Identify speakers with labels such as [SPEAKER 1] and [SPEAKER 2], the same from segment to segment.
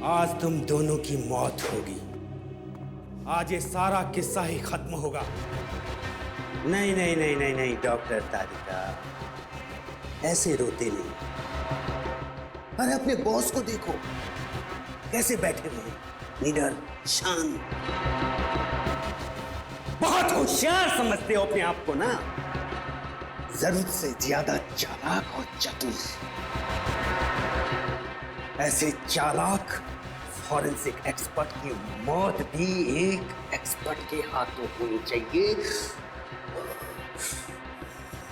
[SPEAKER 1] आज तुम दोनों की मौत होगी। आज ये सारा किस्सा ही खत्म होगा। नहीं नहीं नहीं नहीं नहीं डॉक्टर तारिका, ऐसे रोते नहीं। अरे अपने बॉस को देखो, कैसे बैठे हुए, निडर, शांत। बहुत होशियार समझते हो अपने आप को ना, जरूरत से ज्यादा चालाक और चतुर। ऐसे चालाक फॉरेंसिक एक्सपर्ट की मौत भी एक एक्सपर्ट के हाथों होनी चाहिए।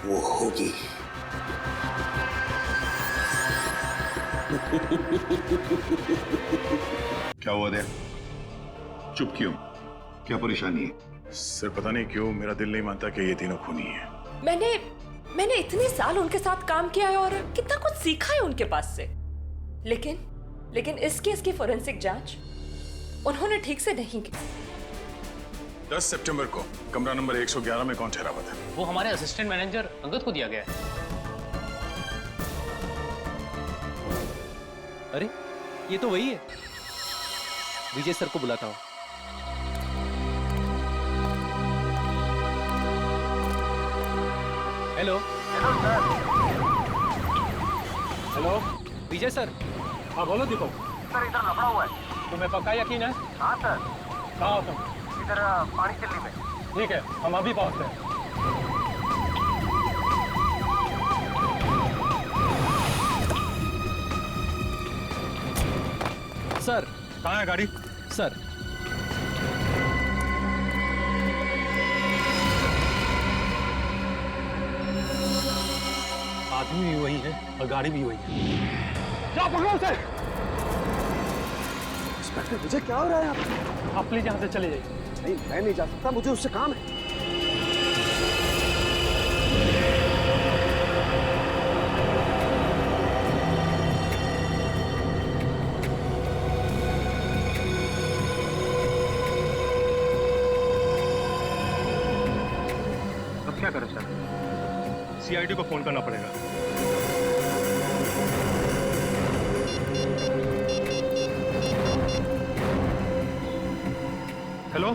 [SPEAKER 1] वो होगी।
[SPEAKER 2] क्या हुआ दे? चुप क्यों? क्या परेशानी है?
[SPEAKER 3] सर पता नहीं क्यों मेरा दिल नहीं मानता कि ये तीनों खूनी हैं।
[SPEAKER 4] मैंने इतने साल उनके साथ काम किया है और कितना कुछ सीखा है उनके पास से, लेकिन इस केस की फोरेंसिक जांच उन्होंने ठीक से नहीं की।
[SPEAKER 3] 10 सितंबर को कमरा नंबर 111 में कौन ठहरा हुआ था?
[SPEAKER 5] वो हमारे असिस्टेंट मैनेजर अंगद को दिया गया है।
[SPEAKER 6] अरे ये तो वही है, विजय सर को बुलाता हूँ। हेलो
[SPEAKER 5] हेलो
[SPEAKER 6] विजय सर।
[SPEAKER 5] हाँ बोलो दीपक।
[SPEAKER 7] सर इधर लफड़ा हुआ है।
[SPEAKER 5] तुम्हें पक्का यकीन है?
[SPEAKER 7] हाँ सर।
[SPEAKER 5] कहाँ हो तुम?
[SPEAKER 7] इधर पानी चिल्ली में।
[SPEAKER 5] ठीक है, हम अभी पहुँचते हैं।
[SPEAKER 6] सर
[SPEAKER 3] कहाँ है गाड़ी?
[SPEAKER 6] सर
[SPEAKER 5] आदमी भी वही है और गाड़ी भी वही है। क्या पकड़ो उसे?
[SPEAKER 7] इंस्पेक्टर विजय क्या हो रहा है यहाँ पे?
[SPEAKER 5] आप प्लीज यहाँ से चले जाइए।
[SPEAKER 7] नहीं मैं नहीं जा सकता, मुझे उससे काम है।
[SPEAKER 5] अब क्या करें सर? सीआईडी को फोन करना पड़ेगा। Hello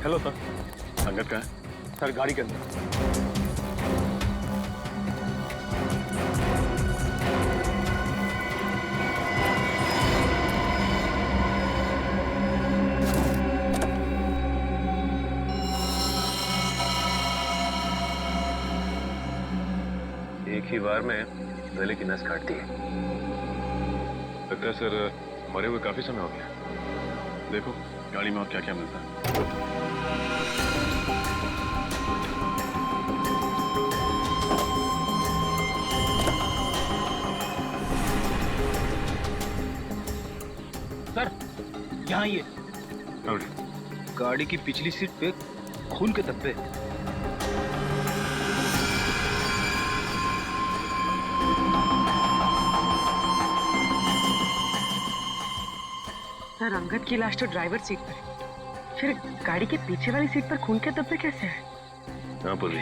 [SPEAKER 5] hello sir.
[SPEAKER 3] अंगद कहाँ है?
[SPEAKER 5] सर गाड़ी के अंदर।
[SPEAKER 2] एक ही बार में गले की नस काट दी है। लगता है सर मरे हुए काफी समय हो गया। देखो गाड़ी में और क्या क्या मिलता है।
[SPEAKER 5] सर यहाँ ये
[SPEAKER 6] गाड़ी की पिछली सीट पे खून के धब्बे।
[SPEAKER 8] सर अंगद की लाश तो ड्राइवर सीट पर है, फिर गाड़ी के पीछे वाली सीट पर खून के धब्बे कैसे हैं?
[SPEAKER 2] हाँ पुली,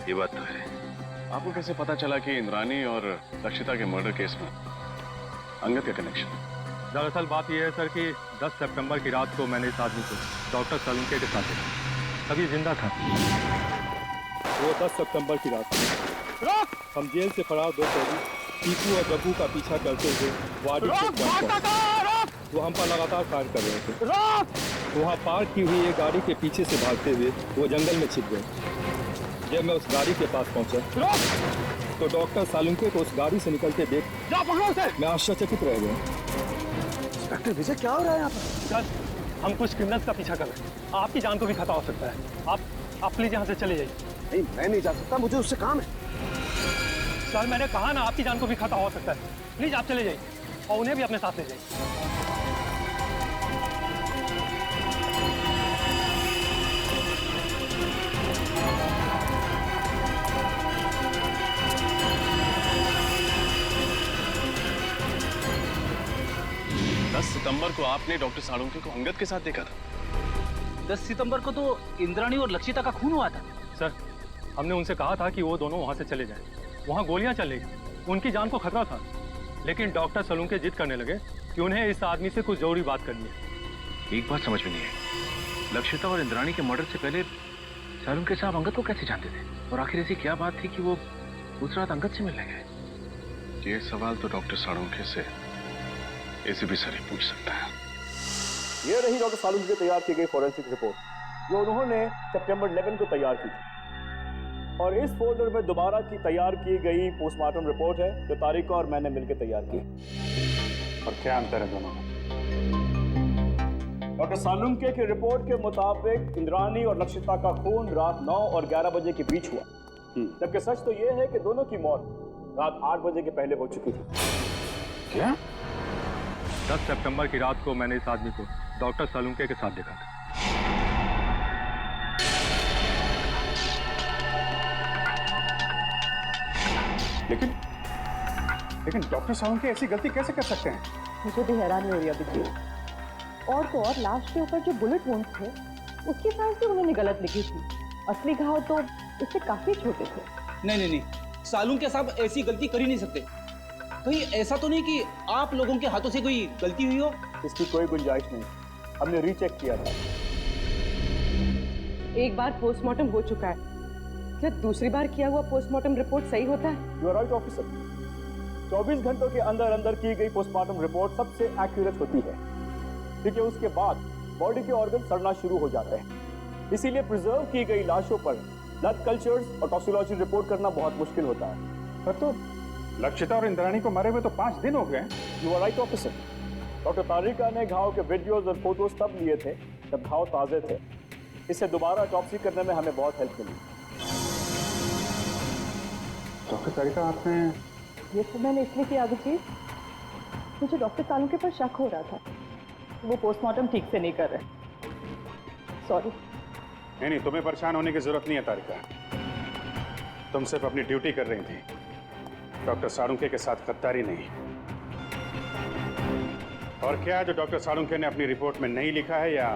[SPEAKER 2] ये बात तो है। आपको कैसे पता चला कि इंद्रानी और रक्षिता के मर्डर केस में अंगद का कनेक्शन?
[SPEAKER 5] दरअसल बात यह है सर कि 10 सितंबर की रात को मैंने इस आदमी को डॉक्टर सलूनके के साथ देखा। अभी जिंदा था। वो 10 सितंबर की रात हम जेल से फरार दो कैदी टीकू और जग्गू का पीछा करते हुए वार्ड वो हम पर लगातार फायर कर रहे थे। वहाँ पार्क की हुई एक गाड़ी के पीछे से भागते हुए वो जंगल में छिप गए। जब मैं उस गाड़ी के पास पहुंचा तो डॉक्टर सालुंके को उस गाड़ी से निकलते देख मैं आश्चर्यचकित रह गया।
[SPEAKER 7] इंस्पेक्टर विजय क्या हो रहा है यहाँ पर?
[SPEAKER 5] सर हम कुछ क्रिमिनल्स का पीछा कर रहे हैं। आपकी जान को भी खतरा हो सकता है। आप प्लीज यहाँ से चले जाइए।
[SPEAKER 7] नहीं मैं नहीं जा सकता, मुझे उससे काम है।
[SPEAKER 5] सर मैंने कहा ना, आपकी जान को भी खतरा हो सकता है। प्लीज आप चले जाइए और उन्हें भी अपने साथ ले जाइए।
[SPEAKER 2] 10 सितंबर को आपने डॉक्टर सालुंके को अंगद के साथ देखा था?
[SPEAKER 6] 10 सितंबर को तो इंद्राणी और लक्षिता का खून हुआ था।
[SPEAKER 5] सर, हमने उनसे कहा था कि वो दोनों वहाँ से चले जाएं। वहाँ गोलियाँ चल रही, उनकी जान को खतरा था, लेकिन डॉक्टर सलूनके जिद करने लगे कि उन्हें इस आदमी से कुछ जरूरी बात करनी है।
[SPEAKER 2] एक बात समझ में नहीं आई, लक्षिता और इंद्राणी के मर्डर से पहले सालुंके साहब अंगद को कैसे जानते थे, और आखिर ऐसी क्या बात थी कि वो उस रात अंगद से मिलने गए? ये सवाल तो डॉक्टर सालुंके से एसीपी सर ही पूछ सकता है।
[SPEAKER 9] ये रही डॉक्टर सालुंके की तैयार की गई फॉरेंसिक रिपोर्ट, जो उन्होंने सितंबर 11 को तैयार की थी। और इस फोल्डर में दोबारा की तैयार की गई पोस्टमार्टम रिपोर्ट है, जो तारिका और मैंने मिलकर तैयार की।
[SPEAKER 3] और क्या अंतर है दोनों में?
[SPEAKER 9] डॉक्टर सालुंके की रिपोर्ट के मुताबिक इंद्राणी और लक्षिता का खून रात 9 और 11 बजे के बीच हुआ, जबकि सच तो यह है कि दोनों की मौत रात 8 बजे के पहले हो चुकी थी।
[SPEAKER 3] क्या?
[SPEAKER 5] 10 सितंबर की रात को मैंने इस आदमी को डॉक्टर सलूनके के साथ देखा था।
[SPEAKER 3] लेकिन डॉक्टर सालुंके ऐसी गलती कैसे कर सकते हैं?
[SPEAKER 8] मुझे भी हैरानी हो रही है अभी। और तो और लाश के ऊपर जो बुलेट वुंड थे, उसकी साइज भी उन्होंने गलत लिखी थी। असली घाव तो इससे काफी छोटे थे।
[SPEAKER 6] नहीं, सालुंके साहब ऐसी गलती कर ही नहीं सकते। कहीं ऐसा तो नहीं कि आप लोगों के हाथों से कोई गलती हुई हो?
[SPEAKER 9] इसकी कोई गुंजाइश नहीं, हमने रीचेक किया था।
[SPEAKER 8] एक बार पोस्टमार्टम हो चुका है, क्या दूसरी बार किया हुआ पोस्टमार्टम रिपोर्ट सही होता है?
[SPEAKER 9] You are right officer. 24 घंटों के अंदर अंदर की गई पोस्टमार्टम रिपोर्ट सबसे एक्यूरेट होती है, क्योंकि उसके बाद बॉडी के ऑर्गन सड़ना शुरू हो जाते हैं। इसीलिए प्रिजर्व की गई लाशों पर ब्लड कल्चर्स और टॉक्सिकोलॉजी रिपोर्ट करना बहुत मुश्किल होता है।
[SPEAKER 3] पर तो लक्षिता और इंद्राणी को मरे हुए तो 5 दिन हो गए।
[SPEAKER 9] You are right officer. Doctor Tarika ने घाव के वीडियोज और फोटोज तब लिए थे जब घाव ताजे थे। इससे दोबारा ऑटोप्सी करने में हमें बहुत हेल्प मिली।
[SPEAKER 3] डॉक्टर तारिका, आपने
[SPEAKER 8] ये तो मैंने इसलिए किया अभिजीत, मुझे डॉक्टर सालुंके पर शक हो रहा था, वो पोस्टमार्टम ठीक से नहीं कर रहे। सॉरी।
[SPEAKER 3] नहीं, तुम्हें परेशान होने की जरूरत नहीं है तारिका। तुम सिर्फ अपनी ड्यूटी कर रही थी, डॉक्टर सालुंके के साथ गद्दारी नहीं। और क्या है जो डॉक्टर सालुंके ने अपनी रिपोर्ट में नहीं लिखा है या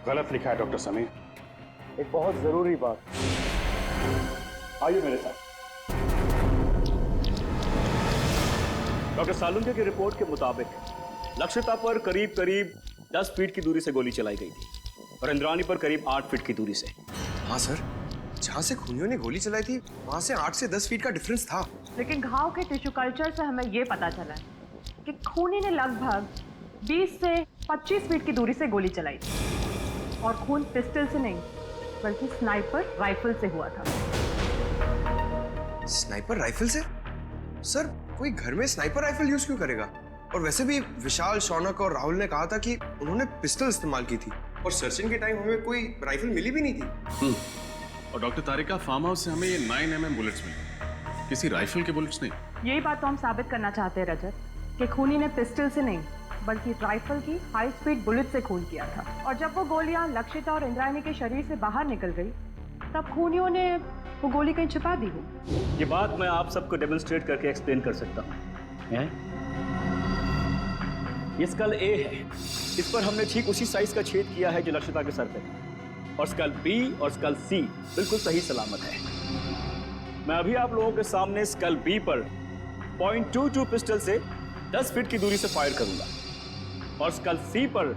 [SPEAKER 3] गलत लिखा है डॉक्टर समीर?
[SPEAKER 9] एक बहुत जरूरी बात, आइए मेरे साथ। डॉक्टर सालुंके की रिपोर्ट के मुताबिक लक्षिता पर करीब 10 फीट की दूरी से गोली चलाई गई थी और इंद्राणी पर करीब 8 फीट की दूरी से।
[SPEAKER 7] हाँ सर, जहाँ से खूनियों ने गोली चलाई थी वहाँ से 8 से 10 फीट का डिफरेंस था।
[SPEAKER 10] लेकिन घाव के टिश्यू कल्चर से हमें ये पता चला है कि खूनी ने लगभग 20 से 25 फीट की दूरी से गोली चलाई थी और खून पिस्टल से नहीं बल्कि स्नाइपर राइफल से हुआ था।
[SPEAKER 7] स्नाइपर राइफल से? सर, कोई घर में स्नाइपर राइफल यूज क्यों करेगा? और वैसे भी विशाल, शौनक और राहुल ने कहा था कि उन्होंने पिस्टल इस्तेमाल की थी और सर्चिंग के टाइम हमें कोई राइफल मिली भी नहीं थी।
[SPEAKER 3] और डॉक्टर तारिका, फार्म हाउस से हमें ये 9mm बुलेट्स मिले, किसी राइफल के बुलेट्स नहीं।
[SPEAKER 10] यही बात तो हम साबित करना चाहते हैं रजत, कि खूनी ने पिस्टल से नहीं बल्कि राइफल की हाई स्पीड बुलेट से खून किया था। और जब वो गोलियां लक्षिता और इंद्राणी के शरीर से बाहर निकल गई, तब खूनियों ने वो गोली कहीं छिपा दी हो।
[SPEAKER 9] ये बात मैं आप सबको डेमोन्स्ट्रेट करके एक्सप्लेन कर सकता हूँ। ये स्कल ए है, इस पर हमने ठीक उसी साइज का छेद किया है जो लक्षिता के सर पे था। और स्कल बी और स्कल सी बिल्कुल सही सलामत है। मैं अभी आप लोगों के सामने स्कल बी पर .22 पिस्टल से 10 फीट की दूरी से फायर करूंगा और स्कल सी पर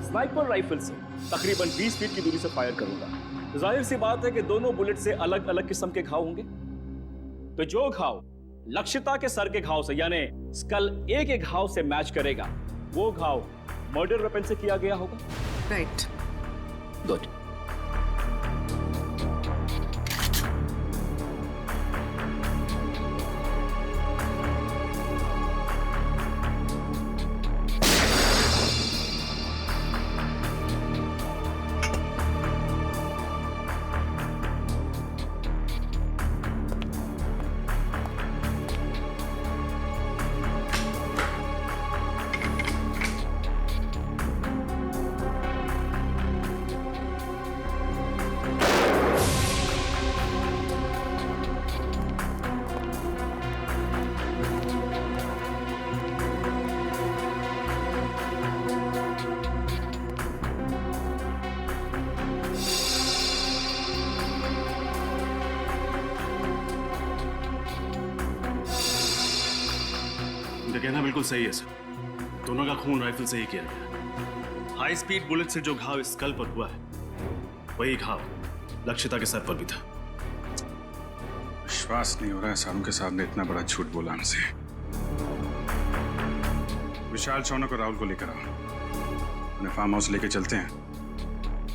[SPEAKER 9] स्नाइपर राइफल से तकरीबन 20 फीट की दूरी से फायर करूंगा। जाहिर सी बात है कि दोनों बुलेट से अलग अलग किस्म के घाव होंगे। तो जो घाव लक्षिता के सर के घाव से यानी स्कल ए के घाव से मैच करेगा, वो घाव मर्डर वेपन से किया गया होगा।
[SPEAKER 7] राइट।
[SPEAKER 9] गुड।
[SPEAKER 3] उनका कहना बिल्कुल सही है सर। दोनों का खून राइफल से ही किया गया। हाई स्पीड बुलेट से जो घाव स्कल पर हुआ है, वही घाव लक्षिता के सर पर भी था। विश्वास नहीं हो रहा है सारू के साथ ने इतना बड़ा झूठ बोला हमसे। विशाल, शौनक और राहुल को लेकर आओ। उन्हें फार्म हाउस लेके चलते हैं,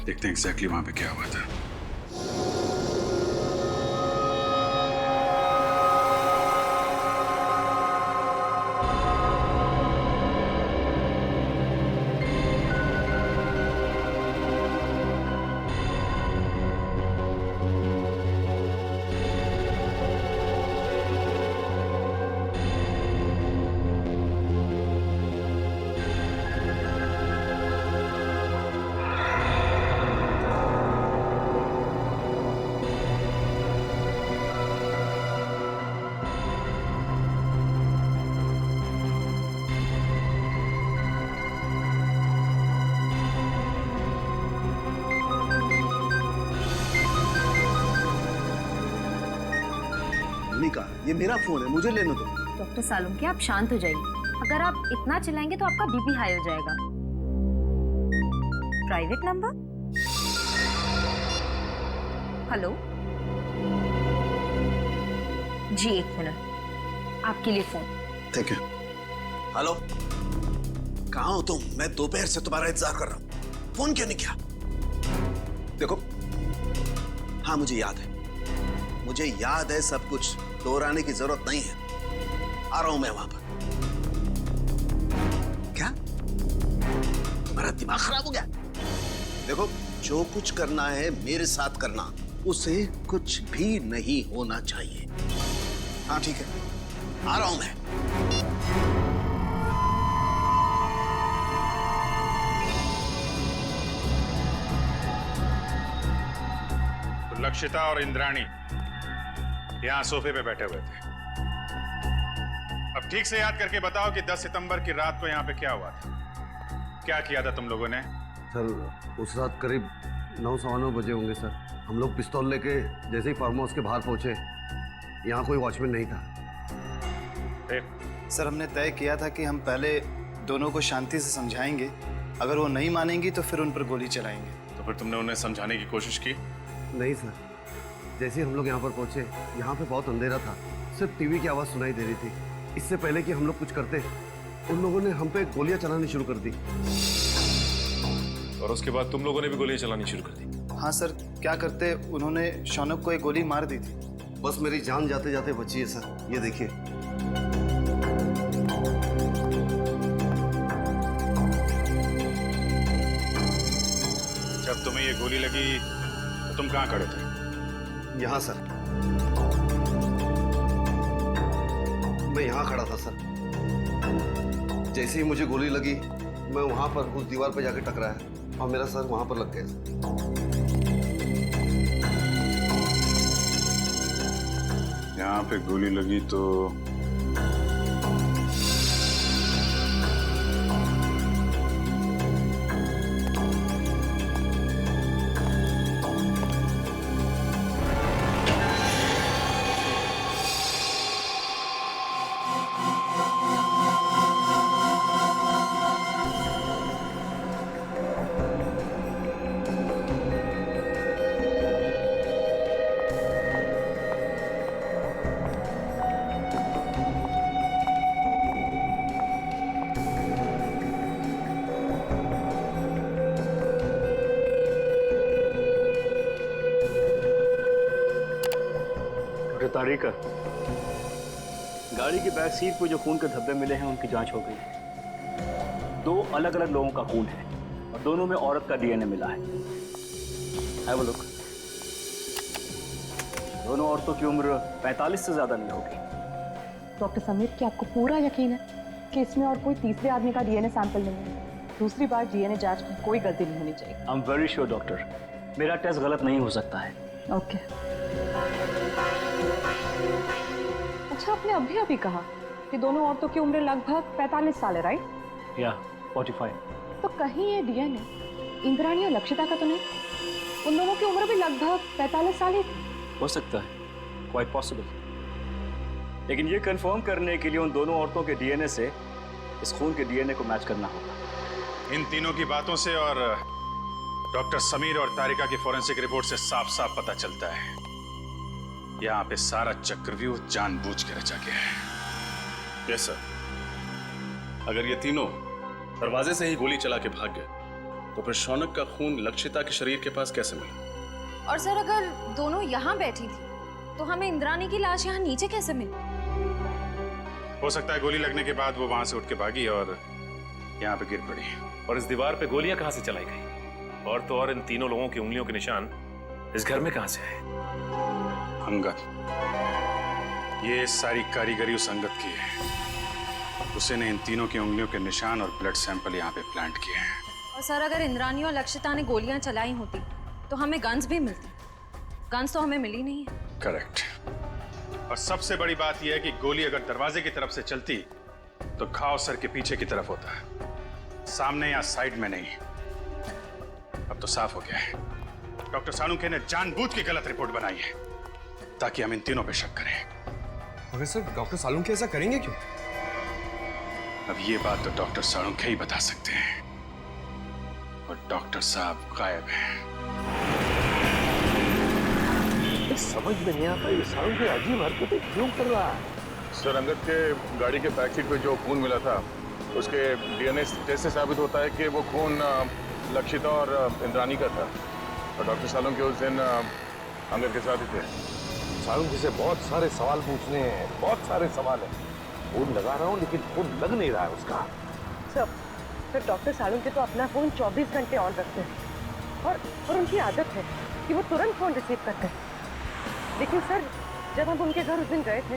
[SPEAKER 3] देखते हैं एग्जैक्टली वहां पे क्या हुआ था।
[SPEAKER 11] ये मेरा फोन है, मुझे लेने दो।
[SPEAKER 12] डॉक्टर सालुंके, आप शांत हो जाइए। अगर आप इतना चिल्लाएंगे तो आपका बीपी हाई हो जाएगा। Private number? हेलो जी, 1 मिनट, आपके लिए फोन।
[SPEAKER 11] ठीक है। हेलो, कहाँ हो तुम? मैं दोपहर से तुम्हारा इंतजार कर रहा हूँ, फोन क्यों नहीं किया? देखो, हाँ मुझे याद है सब कुछ, दोहराने की जरूरत नहीं है। आ रहा हूं मैं वहां पर। क्या तुम्हारा दिमाग खराब हो गया? देखो, जो कुछ करना है मेरे साथ करना, उसे कुछ भी नहीं होना चाहिए। हाँ ठीक है, आ रहा हूं मैं।
[SPEAKER 3] तो लक्षिता और इंद्राणी यहां सोफे पे बैठे हुए थे। अब ठीक से याद करके बताओ कि 10 सितंबर की रात को यहां पे क्या हुआ था? क्या किया था तुम लोगों ने?
[SPEAKER 13] सर, उस रात करीब 9-9:15 बजे होंगे सर। हम लोग पिस्तौल लेके जैसे ही फार्म हाउस के बाहर पहुंचे, यहाँ कोई वॉचमैन नहीं था।
[SPEAKER 14] सर, हमने तय किया था कि हम पहले दोनों को शांति से समझाएंगे, अगर वो नहीं मानेंगी तो फिर उन पर गोली चलाएंगे।
[SPEAKER 3] तो फिर तुमने उन्हें समझाने की कोशिश की?
[SPEAKER 13] नहीं सर, जैसे ही हम लोग यहाँ पर पहुंचे, यहाँ पे बहुत अंधेरा था, सिर्फ टीवी की आवाज़ सुनाई दे रही थी। इससे पहले कि हम लोग कुछ करते, उन लोगों ने हम पे गोलियां चलानी शुरू कर दी।
[SPEAKER 2] और उसके बाद तुम लोगों ने भी गोलियां चलानी शुरू कर दी?
[SPEAKER 14] हाँ सर, क्या करते, उन्होंने शौनक को एक गोली मार दी थी।
[SPEAKER 13] बस मेरी जान जाते जाते बची है सर, ये देखिए।
[SPEAKER 3] जब तुम्हें ये गोली लगी तो तुम कहाँ खड़े थे?
[SPEAKER 13] यहाँ सर, मैं यहाँ खड़ा था सर। जैसे ही मुझे गोली लगी, मैं वहां पर उस दीवार पर जाकर टकराया और मेरा सर वहां पर लग गया।
[SPEAKER 3] यहाँ पे गोली लगी तो
[SPEAKER 9] तारीख, गाड़ी की बैक सीट पर जो खून के धब्बे मिले हैं उनकी जांच हो गई है। 2 अलग अलग लोगों का खून है और दोनों में औरत का डीएनए मिला है। Have a look. दोनों औरतों की उम्र 45 से ज्यादा नहीं होगी।
[SPEAKER 10] डॉक्टर समीर, क्या आपको पूरा यकीन है कि इसमें और कोई तीसरे आदमी का डीएनए सैंपल नहीं है? दूसरी बार डीएनए जांच में कोई गलती नहीं होनी चाहिए।
[SPEAKER 9] I am very sure doctor, मेरा टेस्ट गलत नहीं हो सकता है।
[SPEAKER 10] ओके। अच्छा, आपने अभी कहा कि दोनों औरतों की उम्र लगभग 45 साल है, राइट?
[SPEAKER 9] या 45।
[SPEAKER 10] तो कहीं ये डीएनए इंद्राणी और लक्षिता का तो नहीं? उन दोनों की उम्र भी लगभग 45 साल ही थी।
[SPEAKER 9] हो सकता है, क्वाइट पॉसिबल। लेकिन ये कंफर्म करने के लिए उन दोनों औरतों के डीएनए से इस खून के डीएनए को मैच करना होगा।
[SPEAKER 3] इन तीनों की बातों से और डॉक्टर समीर और तारिका की फॉरेंसिक रिपोर्ट से साफ साफ पता चलता है यहाँ पे सारा चक्रव्यूह जानबूझ के रचा गया है। Yes sir. अगर ये तीनों दरवाजे से ही गोली चला के भाग गए तो फिर शौनक का खून लक्षिता के शरीर के पास कैसे मिला?
[SPEAKER 12] और सर अगर दोनों यहाँ बैठी थी तो हमें इंद्रानी की लाश यहाँ नीचे कैसे मिली?
[SPEAKER 3] हो सकता है गोली लगने के बाद वो वहां से उठ के भागी और यहाँ पे गिर पड़ी।
[SPEAKER 15] और इस दीवार पे गोलियां कहां से चलाई गई? और तो और इन तीनों लोगों की उंगलियों के निशान इस घर में कहां से आए?
[SPEAKER 3] अंगद, ये सारी कारीगरी उस अंगद की है। उसी ने इन तीनों की उंगलियों के निशान और ब्लड सैंपल यहाँ पे प्लांट किए हैं।
[SPEAKER 12] और सर अगर इंद्रानी और लक्षिता ने गोलियां चलाई होती तो हमें गन्स भी मिलती। गन्स तो हमें मिली नहीं है।
[SPEAKER 3] करेक्ट। और सबसे बड़ी बात यह है कि गोली अगर दरवाजे की तरफ से चलती तो घाव सर के पीछे की तरफ होता है, सामने या साइड में नहीं। अब तो साफ हो गया है, डॉक्टर सालुंखे ने जानबूझ के गलत रिपोर्ट बनाई है ताकि हम इन तीनों पे शक करें।
[SPEAKER 7] मगर सर डॉक्टर सालुंखे ऐसा करेंगे क्यों?
[SPEAKER 3] अब ये बात तो डॉक्टर सालुंखे ही बता सकते हैं और डॉक्टर साहब गायब हैं।
[SPEAKER 15] समझ में नहीं आता ये सालुंखे अजीब हरकतें क्यों कर रहा है।
[SPEAKER 2] सर अंगद के गाड़ी के बैक सीट पे जो खून मिला था उसके डीएनए टेस्ट से साबित होता है कि वो खून लक्षिता और इंद्रानी का था और डॉक्टर सालुंखे उस दिन अंगद के साथ ही थे।
[SPEAKER 15] सालुंखे से बहुत सारे सवाल पूछने हैं, बहुत सारे सवाल हैं। फोन लगा रहा हूँ लेकिन फोन लग नहीं रहा है उसका।
[SPEAKER 8] सर डॉक्टर सालुंखे तो अपना फोन 24 घंटे ऑन रखते हैं और उनकी आदत है कि वो तुरंत फोन रिसीव करते हैं। लेकिन सर जब हम उनके घर उस दिन गए थे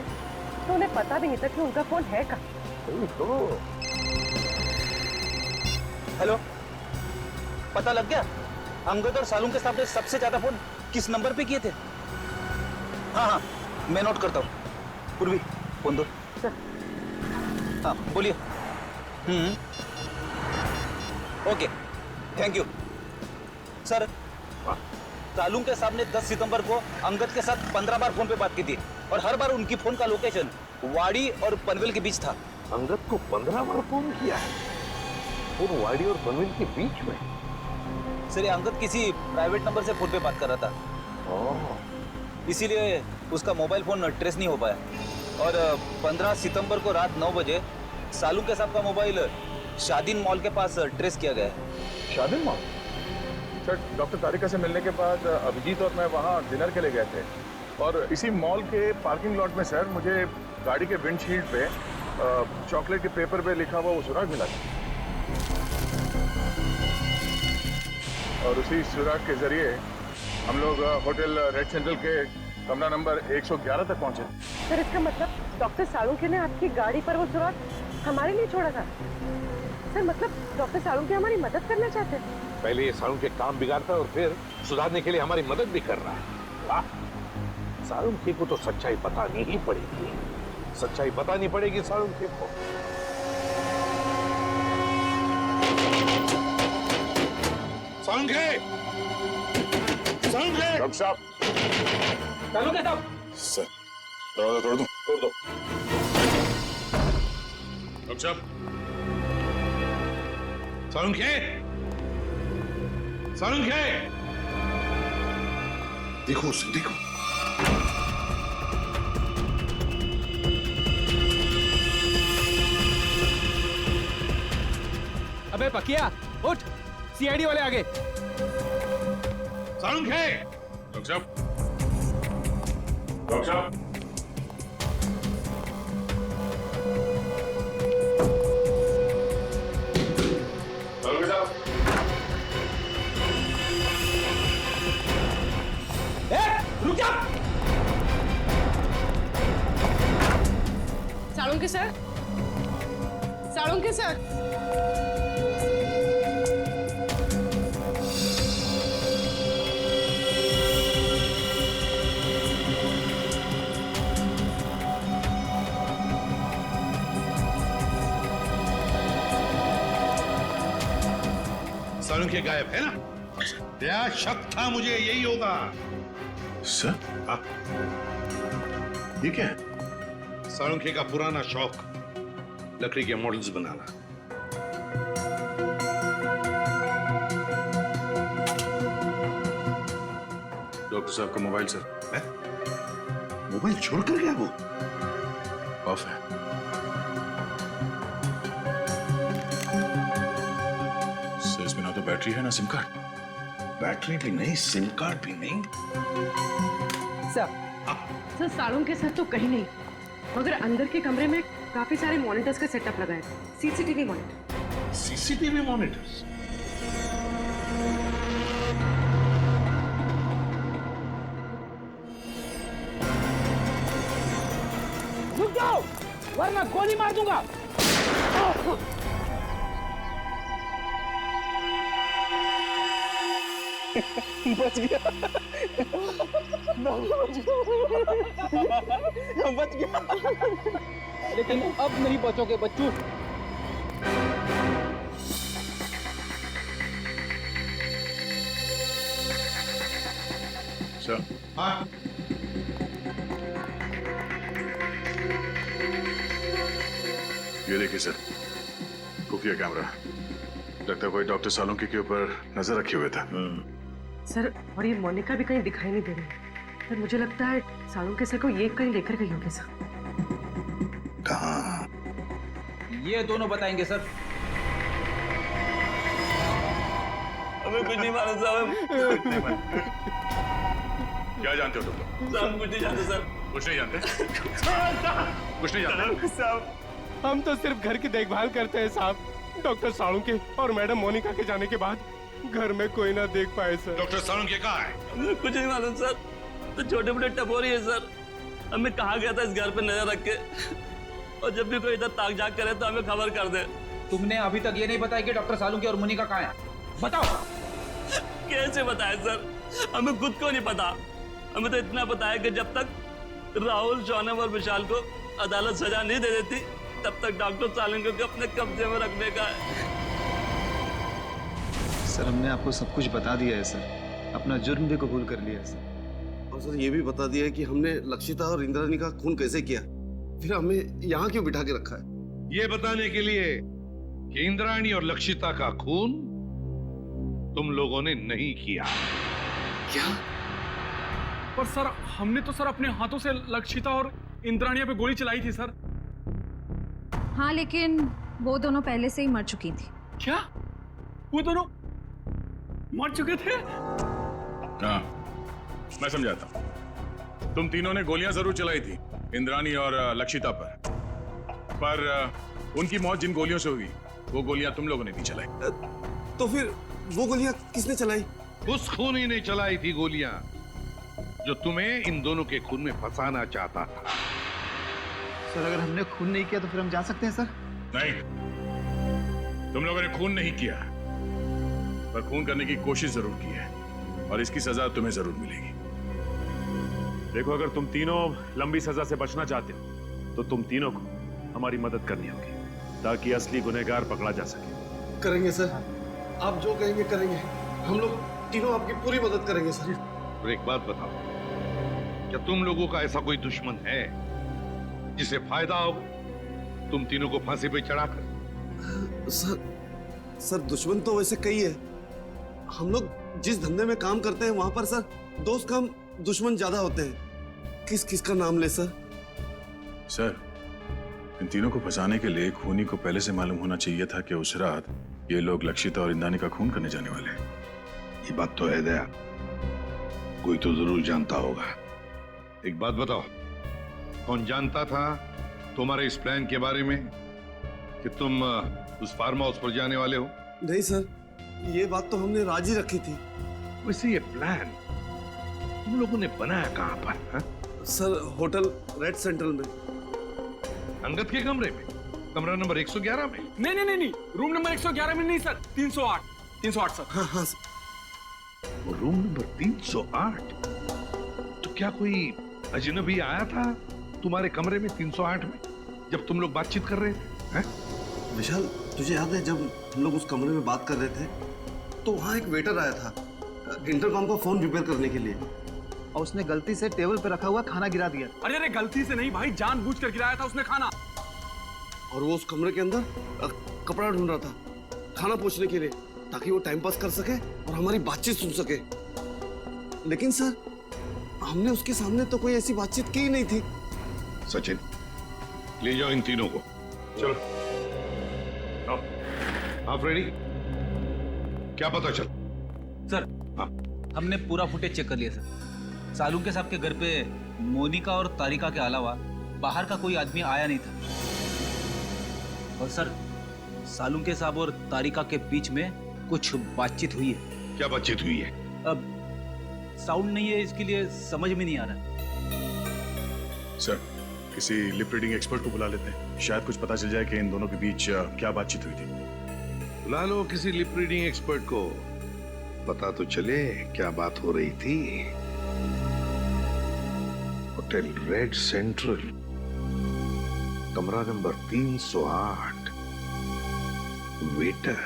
[SPEAKER 8] तो उन्हें पता भी नहीं था कि उनका फोन है कहाँ।
[SPEAKER 6] हेलो, पता लग गया अंगद और सालुंखे साहब ने सबसे ज्यादा फोन किस नंबर पे किए थे? हाँ हाँ मैं नोट करता हूँ। पूर्वी फोन दो। हाँ बोलिए। Okay thank you sir. Salunkhe साहब ने 10 सितंबर को अंगद के साथ 15 बार फोन पे बात की थी और हर बार उनकी फोन का लोकेशन वाड़ी और पनवेल के बीच था।
[SPEAKER 15] अंगद को 15 बार फोन किया है और वाड़ी और पनवेल के बीच में?
[SPEAKER 6] सर अंगद किसी प्राइवेट नंबर से फोन पे बात कर रहा था, इसीलिए उसका मोबाइल फोन ट्रेस नहीं हो पाया। और 15 सितंबर को रात 9 बजे सालुंखे साहब का मोबाइल शादीन मॉल के पास ट्रेस किया गया है।
[SPEAKER 2] शादीन मॉल? सर डॉक्टर तारिका से मिलने के बाद अभिजीत और मैं वहाँ डिनर के लिए गए थे और इसी मॉल के पार्किंग लॉट में सर मुझे गाड़ी के विंडशील्ड पे चॉकलेट के पेपर पे लिखा हुआ वो सुराग मिला था और उसी सुराग के जरिए हम लोग होटल रेड सेंट्रल के कमरा नंबर 111 तक पहुंचे।
[SPEAKER 8] सर इसका मतलब डॉक्टर सालुंखे ने आपकी गाड़ी पर वो सुराग हमारे लिए छोड़ा था। सर मतलब डॉक्टर सालुंखे हमारी मदद करना चाहते हैं।
[SPEAKER 15] पहले ये सालुंखे काम बिगाड़ता है और फिर सुधारने के लिए हमारी मदद भी कर रहा है। वाह, सालुंखे को तो सच्चाई बतानी ही पड़ेगी। सच्चाई बतानी पड़ेगी सालुंखे को।
[SPEAKER 2] सालुंखे! सालुंखे! डॉक्टर साहब!
[SPEAKER 6] सालुंखे साहब!
[SPEAKER 2] सर दरवाजा तोड़ दूं? तोड़ दो। डॉक्टर साहब! सालुंखे! सालुंखे!
[SPEAKER 11] देखो उसे, देखो।
[SPEAKER 6] अबे पकिया उठ, सीआईडी वाले आगे।
[SPEAKER 2] सालुंखे! डॉक्टर साहब! डॉक्टर साहब! सालुंखे साहब!
[SPEAKER 6] रुक जा!
[SPEAKER 10] Salunkhe sir, Salunkhe sir.
[SPEAKER 2] सालुंखे गायब है ना? क्या शक था मुझे यही होगा। सर ये क्या है?
[SPEAKER 15] साळुंखे का पुराना शौक लकड़ी के मॉडल्स बनाना।
[SPEAKER 3] डॉक्टर साहब का मोबाइल सर।
[SPEAKER 15] मोबाइल छोड़कर गया वो?
[SPEAKER 3] ऑफ है। सर इसमें ना तो बैटरी है ना सिम कार्ड।
[SPEAKER 15] बैटरी भी नहीं, सिम कार्ड भी नहीं।
[SPEAKER 8] सर साळुंखे सर तो कहीं नहीं, मगर अंदर के कमरे में काफी सारे मॉनिटर्स का सेटअप लगा है, सीसीटीवी मॉनिटर।
[SPEAKER 15] CCTV monitors?
[SPEAKER 16] रुक जाओ वरना गोली मार दूंगा।
[SPEAKER 9] बच गया। बच गया।
[SPEAKER 16] लेकिन अब नहीं बचोगे बच्चू।
[SPEAKER 3] सर।
[SPEAKER 15] हाँ।
[SPEAKER 3] ये देखिए सर, खुफिया कैमरा। लगता है कोई डॉक्टर साळुंखे के ऊपर नजर रखे हुए था।
[SPEAKER 8] सर और ये मोनिका भी कहीं दिखाई नहीं दे रही। सर मुझे लगता है साळुंखे सर को ये कहीं लेकर गई होगी सर।
[SPEAKER 15] कहाँ?
[SPEAKER 6] ये दोनों बताएंगे सर।
[SPEAKER 9] हमें कुछ नहीं मालूम साहब।
[SPEAKER 3] क्या जानते हो तुम?
[SPEAKER 9] साहब कुछ नहीं जानते सर।
[SPEAKER 3] कुछ नहीं जानते? कुछ नहीं जानते?
[SPEAKER 5] साहब हम तो सिर्फ घर की देखभाल करते हैं साहब। डॉक्टर साळुंखे और मैडम मोनिका के जाने के बाद घर में कोई ना देख पाए सर।
[SPEAKER 3] डॉक्टर साळुंखे कहाँ है?
[SPEAKER 9] हमें कुछ नहीं मालूम सर। तो छोटे मोटे टपोरी है सर। हमें कहा गया था इस घर पे नजर रख के, और जब भी कोई इधर ताक झाक करे तो हमें खबर कर दे।
[SPEAKER 6] तुमने अभी तक ये नहीं बताया कि डॉक्टर साळुंखे और मोनिका कहाँ है? बताओ।
[SPEAKER 9] कैसे बताए सर? हमें खुद को नहीं पता। हमें तो इतना पता है कि जब तक राहुल, शौनक और विशाल को अदालत सजा नहीं दे देती तब तक डॉक्टर साळुंखे को अपने कब्जे में रखने का है।
[SPEAKER 14] सर हमने आपको सब कुछ बता दिया है सर, अपना जुर्म भी कबूल कर लिया है सर।
[SPEAKER 13] और सर ये भी बता दिया है कि हमने लक्षिता और इंद्राणी का खून कैसे किया, फिर हमें यहाँ क्यों बिठा के रखा है।
[SPEAKER 15] ये बताने के लिए कि इंद्राणी और लक्षिता का खून तुम लोगों ने नहीं किया।
[SPEAKER 13] क्या?
[SPEAKER 5] पर सर हमने तो सर अपने हाथों से लक्षिता और इंद्राणिया पे गोली चलाई थी सर।
[SPEAKER 12] हाँ लेकिन वो दोनों पहले से ही मर चुकी थी।
[SPEAKER 5] क्या? वो दोनों मर चुके थे?
[SPEAKER 3] हाँ, मैं समझाता हूँ। तुम तीनों ने गोलियां जरूर चलाई थी इंद्राणी और लक्षिता पर उनकी मौत जिन गोलियों से हुई वो गोलियां तुम लोगों ने नहीं चलाई।
[SPEAKER 13] तो फिर वो गोलियां किसने चलाई?
[SPEAKER 15] उस खूनी ने चलाई थी गोलियां जो तुम्हें इन दोनों के खून में फंसाना चाहता था।
[SPEAKER 14] सर अगर हमने खून नहीं किया तो फिर हम जा सकते हैं सर?
[SPEAKER 3] नहीं, तुम लोगों ने खून नहीं किया, पर खून करने की कोशिश जरूर की है और इसकी सजा तुम्हें जरूर मिलेगी।
[SPEAKER 17] देखो अगर तुम तीनों लंबी सजा से बचना चाहते हो तो तुम तीनों को हमारी मदद करनी होगी ताकि असली गुनहगार पकड़ा जा सके।
[SPEAKER 13] करेंगे सर, आप जो कहेंगे करेंगे। हम लोग तीनों आपकी पूरी मदद करेंगे सर।
[SPEAKER 15] और एक बात बताओ, क्या तुम लोगों का ऐसा कोई दुश्मन है जिसे फायदा हो तुम तीनों को फांसी पे चढ़ाकर?
[SPEAKER 13] सर दुश्मन तो वैसे कई है। हम लोग जिस धंधे में काम करते हैं वहां पर सर दोस्त कम दुश्मन ज्यादा होते हैं। किस किस का नाम ले सर?
[SPEAKER 3] सर इन तीनों को फंसाने के लिए खूनी को पहले से मालूम होना चाहिए था कि उस रात ये लोग लक्षिता और इंद्राणी का खून करने जाने वाले हैं।
[SPEAKER 15] ये बात तो है दया, कोई तो जरूर जानता होगा। एक बात बताओ, कौन जानता था तुम्हारे इस प्लान के बारे में कि तुम उस फार्म हाउस पर जाने वाले हो?
[SPEAKER 13] नहीं सर, ये बात तो हमने राजी रखी थी।
[SPEAKER 15] वैसे ये प्लान तुम लोगों ने बनाया कहां पर? हा?
[SPEAKER 13] सर होटल रेड सेंट्रल में।
[SPEAKER 15] अंगद के कमरे में? कमरा नंबर 111 में?
[SPEAKER 5] नहीं, रूम नंबर 111 में नहीं सर, 308 सर।
[SPEAKER 13] हाँ सर।
[SPEAKER 15] वो रूम नंबर 308? तो क्या कोई अजनबी आया था तुम्हारे कमरे में 308 में जब तुम लोग बातचीत कर रहे थे? है?
[SPEAKER 13] विशाल तुझे याद है जब हम लोग उस कमरे में बात कर रहे थे तो वहां एक वेटर आया था इंटरकॉम का फोन रिपेयर करने के लिए।
[SPEAKER 14] और उसने गलती से टेबल पे रखा हुआ खाना गिरा दिया।
[SPEAKER 5] अरे अरे गलती से नहीं भाई, जानबूझकर गिराया था उसने खाना।
[SPEAKER 13] और वो उस कमरे के अंदर कपड़ा ढूंढ रहा था खाना पोंछने के लिए, ताकि वो टाइम पास कर सके और हमारी बातचीत सुन सके। लेकिन सर, हमने उसके सामने तो कोई ऐसी बातचीत की ही नहीं थी।
[SPEAKER 15] सचिन, ले जाओ इन तीनों को। चलो। आप रेडी? क्या पता चल?
[SPEAKER 6] सर, हमने पूरा फुटेज चेक कर लिया सर। सालुंके साहब के घर पे मोनिका और तारिका के अलावा बाहर का कोई आदमी आया नहीं था। और सर, सालुंके साहब और तारिका के बीच में कुछ बातचीत हुई है।
[SPEAKER 15] क्या बातचीत हुई है?
[SPEAKER 6] अब साउंड नहीं है, इसके लिए समझ में नहीं आ रहा।
[SPEAKER 17] सर, किसी लिप रीडिंग एक्सपर्ट को बुला लेते हैं, शायद कुछ पता चल जाए कि इन दोनों के बीच क्या बातचीत हुई थी।
[SPEAKER 15] बुला लो किसी लिप रीडिंग एक्सपर्ट को, पता तो चले क्या बात हो रही थी। होटल रेड सेंट्रल, कमरा नंबर 308, वेटर।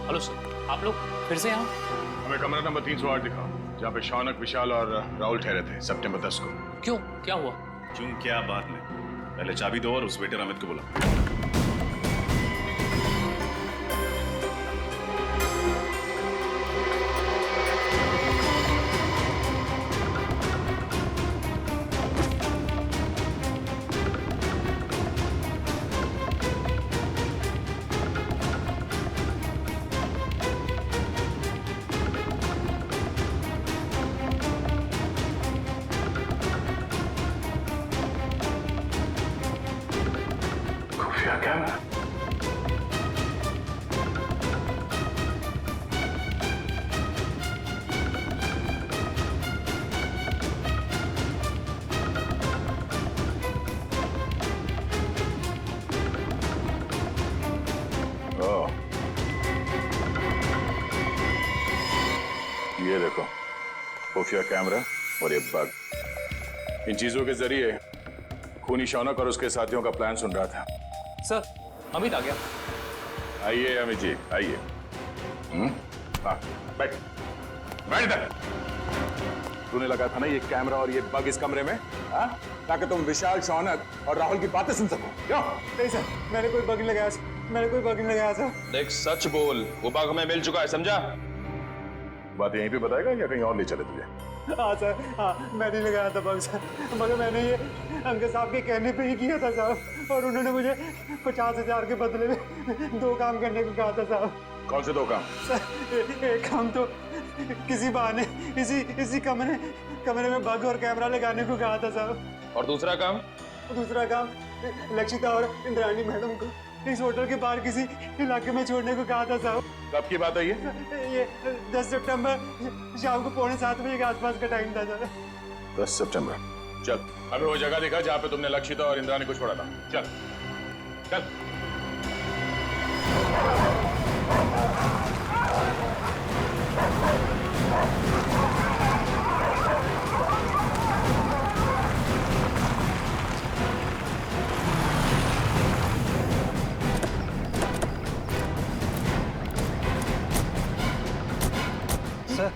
[SPEAKER 2] हेलो सर, आप लोग फिर से यहाँ?
[SPEAKER 3] हमें कमरा नंबर 308 दिखाओ, जहाँ पे शौनक, विशाल और राहुल ठहरे थे सितंबर 10 को।
[SPEAKER 2] क्यों, क्या हुआ?
[SPEAKER 3] क्यों क्या बात नहीं, पहले चाबी दो और उस वेटर अमित को बुला। ये देखो, खुफिया कैमरा और ये बग। इन चीजों के जरिए खूनी शौनक और उसके साथियों का प्लान सुन रहा था।
[SPEAKER 2] सर, अमित आ गया।
[SPEAKER 3] आइए अमित जी, आइए। हाँ, बैठ बैठ इधर। तूने लगा था ना ये कैमरा और ये बग इस कमरे में, हाँ? ताकि तुम विशाल, शौनक और राहुल की बातें सुन सको। क्यों?
[SPEAKER 14] नहीं सर, मैंने कोई बग नहीं लगाया सर, मैंने कोई बग नहीं लगाया सर।
[SPEAKER 3] देख, सच बोल, वो बग हमें मिल चुका है, समझा? बात यहीं पे बताएगा या कहीं और ले चले तुझे?
[SPEAKER 14] हाँ सर, हाँ, मैं नहीं लगाया था बग सर, मगर मैंने ये अंकल साहब के कहने पे ही किया था साहब, और उन्होंने मुझे 50,000 के बदले में 2 काम करने को कहा था साहब।
[SPEAKER 3] कौन से 2 काम?
[SPEAKER 14] सर, एक काम तो किसी बहाने इसी कमरे में बग और कैमरा लगाने को कहा था साहब।
[SPEAKER 3] और दूसरा काम?
[SPEAKER 14] दूसरा काम लक्षिता और इंद्राणी मैडम को इस होटल के बाहर किसी इलाके में छोड़ने को कहा था साहब।
[SPEAKER 3] कब की बात है ये?
[SPEAKER 14] ये 10 सितंबर शाम को 6:45 बजे के आसपास का टाइम था सर।
[SPEAKER 3] 10 सितंबर। चल, अभी वो जगह दिखा जहाँ पे तुमने लक्षिता और इंद्राणी को छोड़ा था। चल चल।
[SPEAKER 14] सर,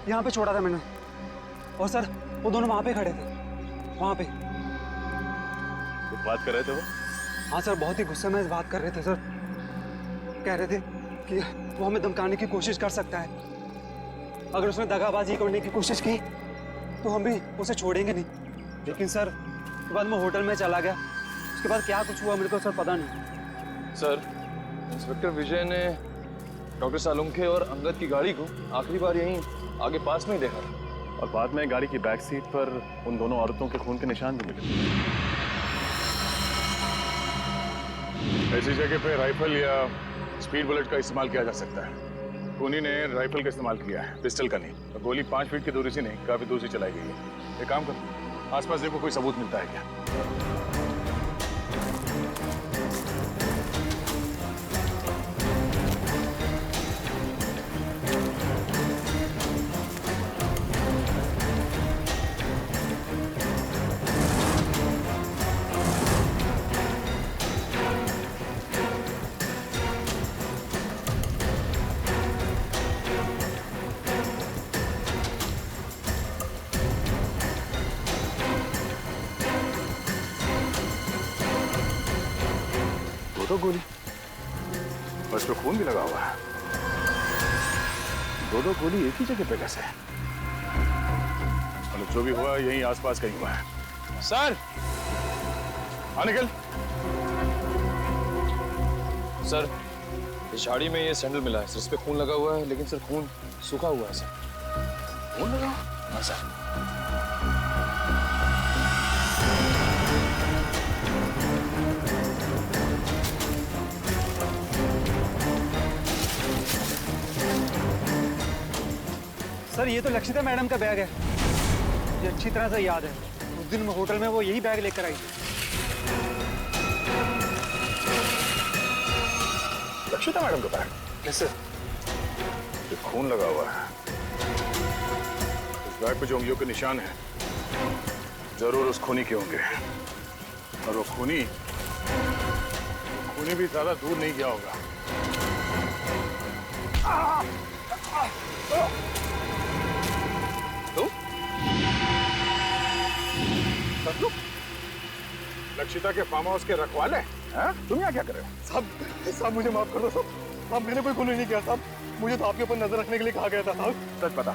[SPEAKER 14] यहाँ पे छोड़ा था मैंने, और सर वो दोनों वहाँ पे खड़े थे, वहाँ पे।
[SPEAKER 3] कुछ बात कर रहे थे वो?
[SPEAKER 14] हाँ सर, बहुत ही गुस्से में बात कर रहे थे सर। कह रहे थे कि वो हमें धमकाने की कोशिश कर सकता है, अगर उसने दगाबाजी करने की कोशिश की तो हम भी उसे छोड़ेंगे नहीं। लेकिन सर बाद में होटल में चला गया, उसके बाद क्या कुछ हुआ मेरे को सर पता नहीं।
[SPEAKER 18] सर, इंस्पेक्टर विजय ने डॉक्टर सालुंखे और अंगद की गाड़ी को आखिरी बार यहीं आगे पास में ही देखा,
[SPEAKER 17] और बाद में गाड़ी की बैक सीट पर उन दोनों औरतों के खून के निशान भी मिले।
[SPEAKER 3] ऐसी जगह पे राइफल या स्पीड बुलेट का इस्तेमाल किया जा सकता है। खूनी ने राइफल का इस्तेमाल किया है, पिस्टल का नहीं। तो गोली 5 फीट की दूरी से नहीं, काफी दूर से चलाई गई है। एक काम करो, आसपास देखो कोई सबूत मिलता है क्या।
[SPEAKER 2] दो गोली और इस पे खून भी लगा हुआ है। दो गोली एक ही जगह पे कैसे? मतलब जो भी हुआ यहीं आसपास कहीं हुआ है। सर निकल।
[SPEAKER 18] सर इस झाड़ी में ये सैंडल मिला है सर, इस पे खून लगा हुआ है, लेकिन सर खून सूखा हुआ है सर।
[SPEAKER 2] खून लगा?
[SPEAKER 18] हाँ सर।
[SPEAKER 14] सर ये तो लक्षिता मैडम का बैग है, मुझे अच्छी तरह से याद है। उस दिन होटल में वो यही बैग लेकर आई थी।
[SPEAKER 2] लक्षिता मैडम का बैग? कैसे? ये खून लगा हुआ है, इस बैग पे जो उंगलियों के निशान हैं जरूर उस खूनी के होंगे। और वो खूनी भी ज्यादा दूर नहीं गया होगा। तुम लक्षिता के फार्म हाउस के रखवाले हैं? तुम यहाँ क्या कर रहे हो?
[SPEAKER 5] साहब मुझे माफ कर दो साहब, मैंने कोई खून नहीं किया साहब, मुझे तो आपके ऊपर नजर रखने के लिए कहा गया था साहब।
[SPEAKER 2] सच बता,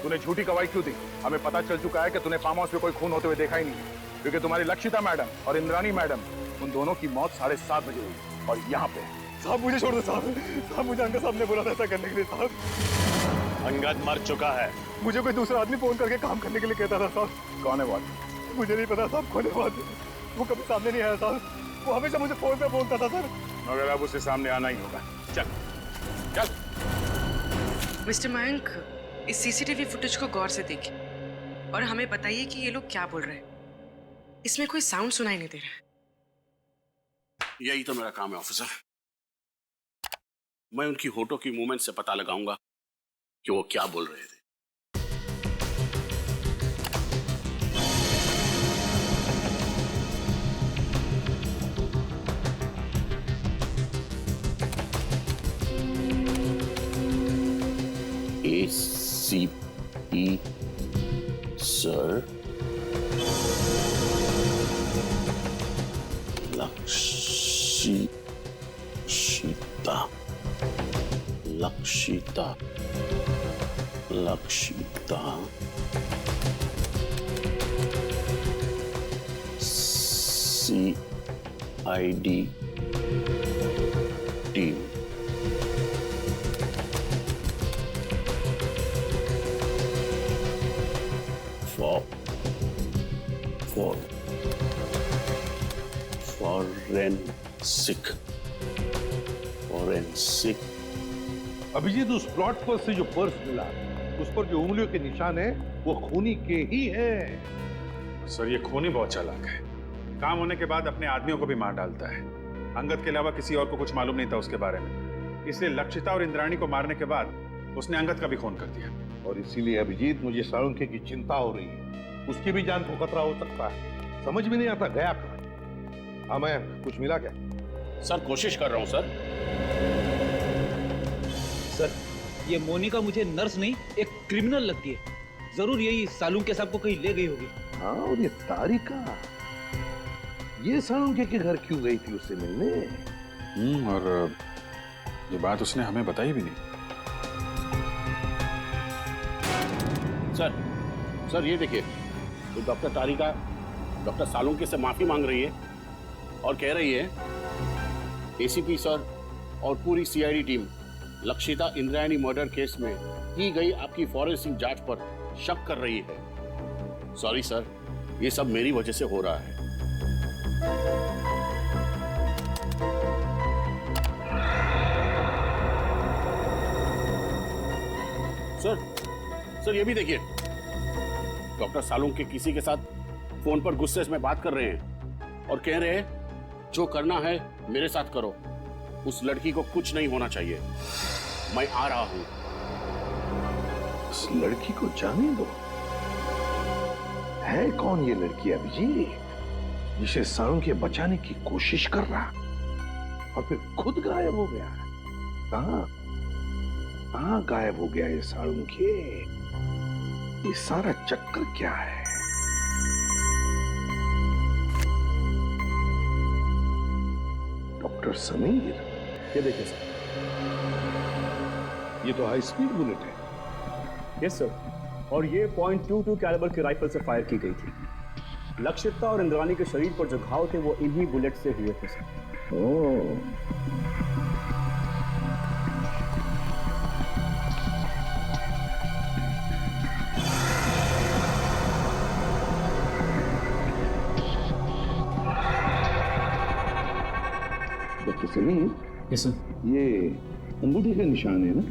[SPEAKER 2] तूने झूठी गवाही क्यों दी? हमें पता चल चुका है कि तूने फार्म हाउस में कोई खून होते हुए देखा ही नहीं, क्योंकि तुम्हारी लक्षिता मैडम और इंद्राणी मैडम, उन दोनों की मौत 7:30 बजे हुई और यहाँ पे।
[SPEAKER 5] साहब मुझे छोड़ दो साहब, मुझे अंगद साहब ने बोला था ऐसा करने के लिए साहब।
[SPEAKER 2] अंगद मर चुका है।
[SPEAKER 5] मुझे कोई दूसरा आदमी फोन करके काम करने के लिए कहता था साहब।
[SPEAKER 2] कौन है वो?
[SPEAKER 5] मुझे नहीं पता साहब, कौन है वो कभी सामने नहीं आया साहब, वो हमेशा मुझे फोन पे बोलता था सर।
[SPEAKER 2] मगर अब उसे सामने आना ही होगा। चल चल।
[SPEAKER 19] मिस्टर मयंक, इस सीसीटीवी फुटेज को गौर से देखिए और हमें बताइए कि ये लोग क्या बोल रहे हैं। इसमें कोई साउंड सुनाई नहीं दे रहा है।
[SPEAKER 11] यही तो मेरा काम है ऑफिसर। मैं उनकी होठों की मूवमेंट से पता लगाऊंगा कि वो क्या बोल रहे थे। ACP sir, Lakshita CID team. Forensic.
[SPEAKER 15] Abhijit, उस प्लॉट पर से जो पर्स मिला, उस पर जो उंगलियों के निशान है वो खूनी के ही हैं।
[SPEAKER 3] सर ये खूनी बहुत चालाक है, काम होने के बाद अपने आदमियों को भी मार डालता है। अंगद के अलावा किसी और को कुछ मालूम नहीं था उसके बारे में, इसलिए लक्षिता और इंद्राणी को मारने के बाद उसने अंगद का भी खून कर दिया।
[SPEAKER 15] और इसीलिए अभिजीत, मुझे साळुंखे की चिंता हो रही है, उसकी भी जान को खतरा हो सकता है। समझ में नहीं आता गया कहाँ। हाँ, मैं कुछ मिला क्या?
[SPEAKER 11] सर कोशिश कर रहा हूँ सर।
[SPEAKER 6] सर ये मोनिका मुझे नर्स नहीं एक क्रिमिनल लगती है, जरूर यही साळुंखे साहब को कहीं ले गई होगी।
[SPEAKER 15] हाँ, और ये तारिका, ये साळुंखे के घर क्यों गई थी उससे मिलने?
[SPEAKER 3] और ये बात उसने हमें बताई भी नहीं।
[SPEAKER 11] सर ये देखिए, तो डॉक्टर तारिका डॉक्टर साळुंखे से माफी मांग रही है और कह रही है ACP सर और पूरी CID team Lakshita Indrayani murder case में की गई आपकी फॉरेंसिक जांच पर शक कर रही है। सॉरी सर, ये सब मेरी वजह से हो रहा है। सर ये भी देखिए, डॉक्टर साळुंखे किसी के साथ फोन पर गुस्से में बात कर रहे हैं और कह रहे हैं जो करना है मेरे साथ करो, उस लड़की को कुछ नहीं होना चाहिए, मैं आ रहा हूं।
[SPEAKER 15] उस लड़की को जाने दो। है कौन ये लड़की अभिजीत, जिसे साळुंखे बचाने की कोशिश कर रहा और फिर खुद गायब हो गया? कहां गायब हो गया ये साळुंखे? ये सारा चक्कर क्या है? डॉक्टर डॉक्टर समीर,
[SPEAKER 9] ये देखिए सर,
[SPEAKER 15] ये तो हाई स्पीड बुलेट है।
[SPEAKER 9] यस सर, और ये .22 कैलिबर की राइफल से फायर की गई थी। लक्षिता और इंद्राणी के शरीर पर जो घाव थे वो इन्हीं बुलेट से हुए थे sir.
[SPEAKER 15] Oh, doctor Sameer.
[SPEAKER 9] Yes sir.
[SPEAKER 15] ये अंगूठे का निशान है ना?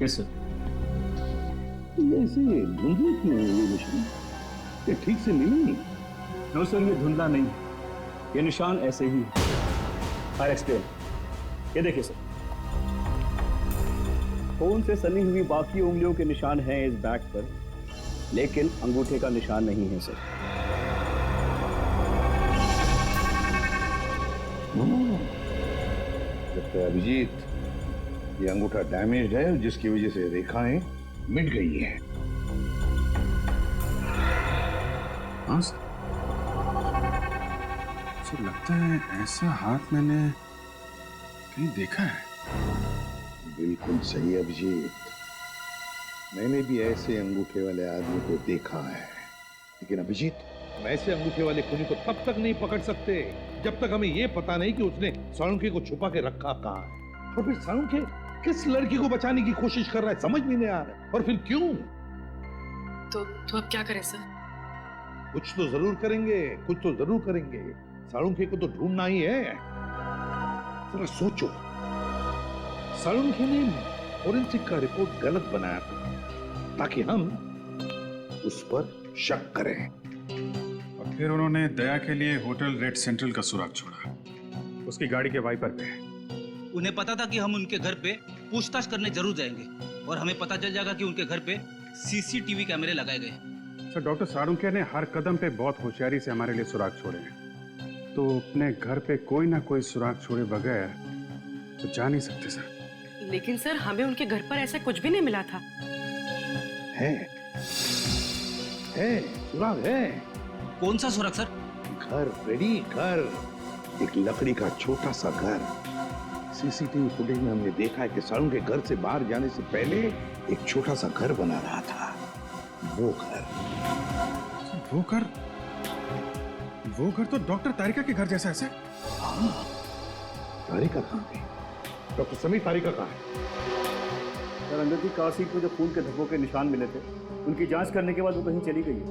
[SPEAKER 9] Yes sir.
[SPEAKER 15] ये ऐसे धुंधले क्यों है ये निशान? ये ठीक से मिले नहीं?
[SPEAKER 9] नो सर, ये धुंधला नहीं, ये निशान ऐसे ही है। I explain. ये देखिए सर, फोन से सनी हुई बाकी उंगलियों के निशान हैं इस बैग पर, लेकिन अंगूठे का निशान नहीं है सर।
[SPEAKER 15] डॉक्टर अभिजीत, ये अंगूठा डैमेज है जिसकी वजह से रेखाएं मिट गई हैं।
[SPEAKER 3] हाँ सर, सर लगता है ऐसा हाथ मैंने कहीं देखा है।
[SPEAKER 15] बिल्कुल सही अभिजीत, मैंने भी ऐसे अंगूठे वाले आदमी को देखा है। लेकिन अभिजीत, हम ऐसे अंगूठे वाले खूनी को तब तक नहीं पकड़ सकते जब तक हमें यह पता नहीं कि उसने साळुंखे को छुपा के रखा कहाँ है, और फिर साळुंखे किस लड़की को बचाने की कोशिश कर रहा है समझ में नहीं आ रहा है, और फिर क्यों?
[SPEAKER 19] तो अब क्या करें सर?
[SPEAKER 15] कुछ तो जरूर करेंगे, कुछ तो जरूर करेंगे। साळुंखे को तो ढूंढना ही है। जरा सोचो, साळुंखे ने फोरेंसिक का रिपोर्ट गलत बनाया था ताकि हम उस पर शक करें।
[SPEAKER 3] और फिर उन्होंने दया के लिए होटल रेड सेंट्रल का सुराग छोड़ा, उसकी गाड़ी के वाइपर पे।
[SPEAKER 6] उन्हें पता था कि हम उनके घर पे पूछताछ करने जरूर जाएंगे और हमें पता चल जाएगा कि उनके घर पे सीसीटीवी कैमरे लगाए गए।
[SPEAKER 3] सर, डॉक्टर साळुंखे ने हर कदम पे बहुत होशियारी से हमारे लिए सुराग छोड़े हैं, तो अपने घर पे कोई ना कोई सुराग छोड़े बगैर तो जा नहीं सकते सर।
[SPEAKER 19] लेकिन सर, हमें उनके घर पर ऐसा कुछ भी नहीं मिला था।
[SPEAKER 15] है सुराग है।
[SPEAKER 6] कौन सा सुराग सर?
[SPEAKER 15] घर रेडी, घर, एक लकड़ी का छोटा सा घर। सीसीटीवी फुटेज में हमने देखा है कि साळुंखे घर से बाहर जाने से पहले एक छोटा सा घर बना रहा था। वो घर तो डॉक्टर तारिका के घर जैसा है सर। हाँ, तारिका कहाँ है? डॉक्टर समीर, तारिका कहाँ है?
[SPEAKER 9] सर, अंदर की कार सीट पे जो खून के धब्बों के निशान मिले थे, उनकी जांच करने के बाद वो कहीं चली गई है।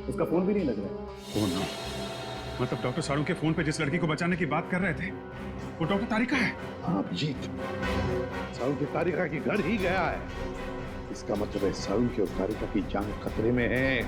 [SPEAKER 9] उसका फोन भी नहीं लग रहा है।
[SPEAKER 3] फोन ना, मतलब डॉक्टर साळुंखे फोन पे जिस लड़की को बचाने की बात कर रहे थे वो डॉक्टर तारिका है।
[SPEAKER 15] हाँ जीत, साळुंखे तारिका के घर ही गया है। इसका मतलब है साळुंखे और तारिका की जान खतरे में है।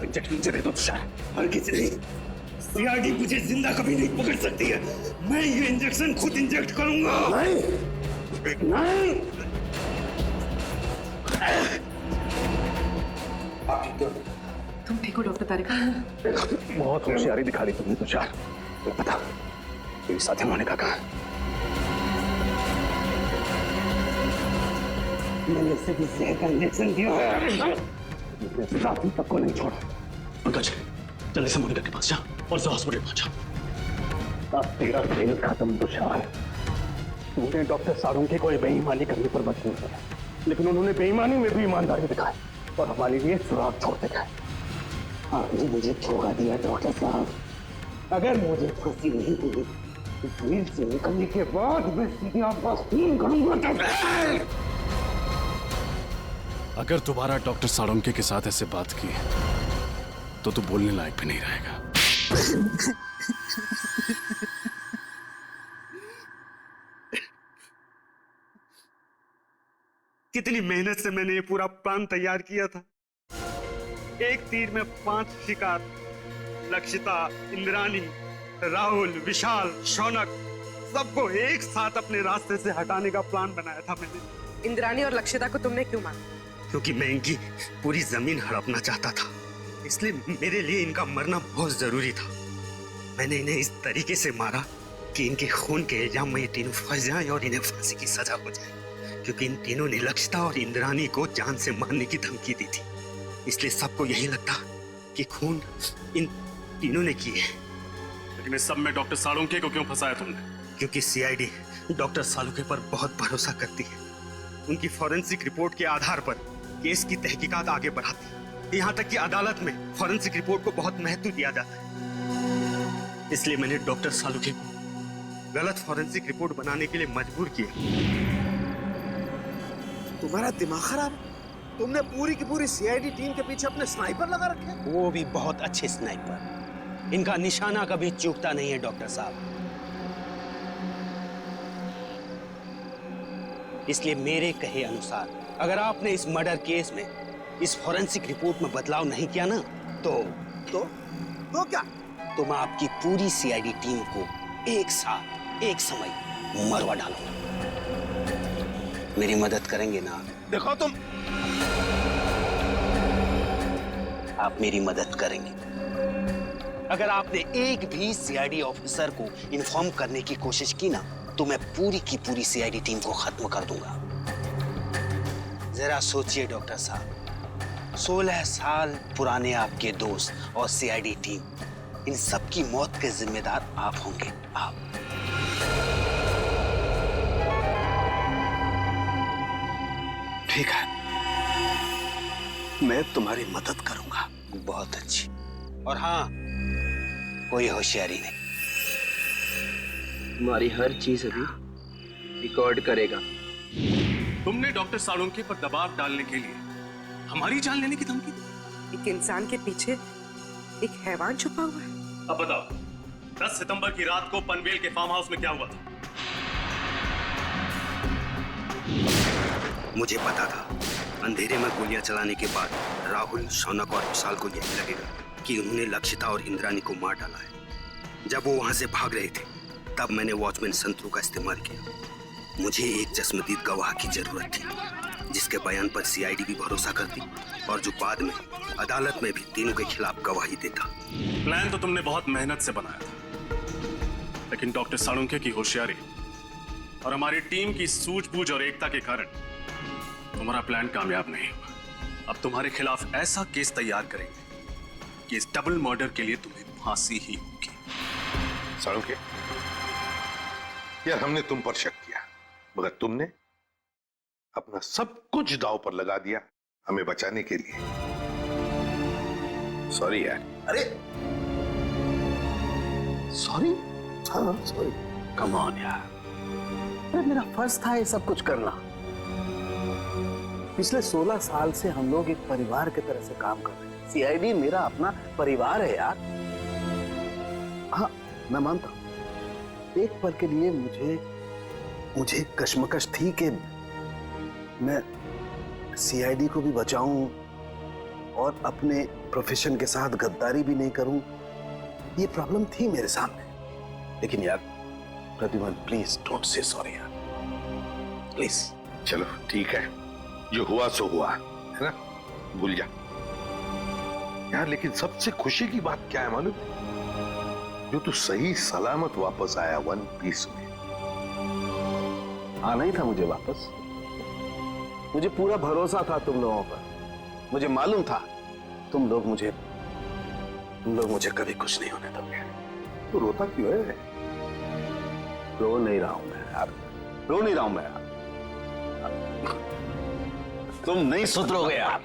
[SPEAKER 1] इंजेक्शन दे दो तुषार, हर किसी नहीं, सीआईडी मुझे जिंदा कभी नहीं पकड़ सकती है। मैं ये इंजेक्शन खुद इंजेक्ट करूंगा। नहीं।
[SPEAKER 19] तुम ठीक हो डॉक्टर तारिका?
[SPEAKER 11] बहुत होशियारी दिखा दी तुमने तुषार। तो पता मेरे साथी मोनिका कहाँ?
[SPEAKER 1] मैंने सिर्फ जहर का इंजेक्शन दिया है, साथी तक को नहीं छोड़ा।
[SPEAKER 11] पंकज, जल्दी से मोनिका के पास जा और से हॉस्पिटल पहुंचा।
[SPEAKER 1] अब तेरा खेल खत्म तुषार। तूने डॉक्टर साळुंखे को बेईमानी करने पर मजबूर किया, लेकिन उन्होंने बेईमानी में भी ईमानदारी दिखाई और हमारे लिए सुराग छोड़ते गए। आपने मुझे धोखा दिया डॉक्टर साहब। अगर मुझे फांसी नहीं हुई तो जेल से निकलने के बाद मैं सीधे आपका खून करूंगा।
[SPEAKER 11] अगर दोबारा डॉक्टर साळुंखे के साथ ऐसे बात की तो तू बोलने लायक भी नहीं रहेगा।
[SPEAKER 14] कितनी मेहनत से मैंने ये पूरा प्लान तैयार किया था। एक तीर में 5 शिकार, लक्षिता, इंद्राणी, राहुल, विशाल, शौनक, सबको एक साथ अपने रास्ते से हटाने का प्लान बनाया था मैंने।
[SPEAKER 19] इंद्राणी और लक्षिता को तुमने क्यों मारा?
[SPEAKER 14] क्योंकि मैं इनकी पूरी जमीन हड़पना चाहता था, इसलिए मेरे लिए इनका मरना बहुत जरूरी था। मैंने इन्हें इस तरीके से मारा कि इनके खून के इल्जाम में ये तीनों फंस जाएं और इन्हें फांसी की सजा हो जाए, क्योंकि इन तीनों ने लक्षिता और इंद्राणी को जान से मारने की धमकी दी थी। इसलिए सबको यही लगता कि खून इन तीनों ने किए।
[SPEAKER 5] लेकिन इस सब में डॉक्टर सालुंखे को क्यों फंसाया तुमने?
[SPEAKER 14] क्योंकि सीआईडी डॉक्टर सालुंखे पर बहुत भरोसा करती है। उनकी फॉरेंसिक रिपोर्ट के आधार पर केस की तहकीकात आगे बढ़ाती है। यहाँ तक कि अदालत में फॉरेंसिक रिपोर्ट को बहुत महत्व दिया जाता है। इसलिए मैंने डॉक्टर सालुंखे को गलत फॉरेंसिक रिपोर्ट बनाने के लिए मजबूर किया।
[SPEAKER 11] तुम्हारा दिमाग खराब है? तुमने पूरी की पूरी सीआईडी टीम के पीछे अपने स्नाइपर लगा रखे?
[SPEAKER 1] वो भी बहुत अच्छे स्नाइपर। इनका निशाना कभी चूकता नहीं है डॉक्टर साहब। इसलिए मेरे कहे अनुसार अगर आपने इस मर्डर केस में इस फॉरेंसिक रिपोर्ट में बदलाव नहीं किया ना तो
[SPEAKER 11] क्या?
[SPEAKER 1] तो मैं आपकी पूरी सीआईडी टीम को एक साथ एक समय मरवा डालूंगा। मेरी मदद करेंगे ना?
[SPEAKER 11] देखो तुम,
[SPEAKER 1] आप मेरी मदद करेंगे। अगर आपने एक भी सीआईडी ऑफिसर को इन्फॉर्म करने की कोशिश की ना तो मैं पूरी की पूरी सीआईडी टीम को खत्म कर दूंगा। जरा सोचिए डॉक्टर साहब, 16 साल पुराने आपके दोस्त और सीआईडी टीम, इन सब की मौत के जिम्मेदार आप होंगे। आप
[SPEAKER 11] ठीक है, मैं तुम्हारी मदद करूंगा।
[SPEAKER 1] बहुत अच्छी। और हाँ, कोई होशियारी नहीं।
[SPEAKER 6] तुम्हारी हर चीज अभी रिकॉर्ड करेगा।
[SPEAKER 5] तुमने डॉक्टर सालुंखे पर दबाव डालने के लिए हमारी जान लेने की धमकी दी।
[SPEAKER 19] एक इंसान के पीछे एक हैवान छुपा हुआ है।
[SPEAKER 5] अब बताओ, 10 सितंबर की रात को पनवेल के फार्म हाउस में क्या हुआ था?
[SPEAKER 14] मुझे पता था अंधेरे में गोलियां चलाने के बाद राहुल, शौनक और विशाल को यही लगेगा कि उन्होंने लक्षिता और इंद्राणी को मार डाला है। जब वो वहां से भाग रहे थे तब मैंने वॉचमैन संतरू का इस्तेमाल किया। मुझे एक चश्मदीद गवाह की जरूरत थी जिसके बयान पर सीआईडी भी भरोसा करती और जो बाद में अदालत में भी तीनों के खिलाफ गवाही देता।
[SPEAKER 5] प्लान तो तुमने बहुत मेहनत से बनाया था, लेकिन डॉक्टर सालुंखे की होशियारी और हमारी टीम की सूझबूझ और एकता के कारण तुम्हारा प्लान कामयाब नहीं हुआ। अब तुम्हारे खिलाफ ऐसा केस तैयार करेंगे कि इस डबल मर्डर के लिए तुम्हें फांसी ही होगी।
[SPEAKER 15] सालुंखे, यार हमने तुम पर शक किया, मगर तुमने अपना सब कुछ दांव पर लगा दिया हमें बचाने के लिए। सॉरी यार।
[SPEAKER 11] अरे सॉरी?
[SPEAKER 15] हाँ सॉरी।
[SPEAKER 11] कम ऑन यार, अरे मेरा फर्ज था ये सब कुछ करना। पिछले 16 साल से हम लोग एक परिवार की तरह से काम कर रहे हैं। सीआईडी मेरा अपना परिवार है यार। हाँ मैं मानता हूं, एक पल के लिए मुझे कश्मकश थी कि मैं सीआईडी को भी बचाऊं और अपने प्रोफेशन के साथ गद्दारी भी नहीं करूं। ये प्रॉब्लम थी मेरे सामने। लेकिन यार Pradyuman, please don't say sorry यार, प्लीज।
[SPEAKER 15] चलो ठीक है, जो हुआ सो हुआ, है ना, भूल जा यार। लेकिन सबसे खुशी की बात क्या है मालूम? जो तू सही सलामत वापस आया वन पीस में।
[SPEAKER 11] आना ही था मुझे वापस। मुझे पूरा भरोसा था तुम लोगों पर। मुझे मालूम था तुम लोग मुझे कभी कुछ नहीं होने दोगे।
[SPEAKER 15] तो रोता क्यों है?
[SPEAKER 11] रो नहीं रहा हूं मैं यार, रो नहीं रहा हूं मैं यार। तुम नहीं सुधरोगे यार।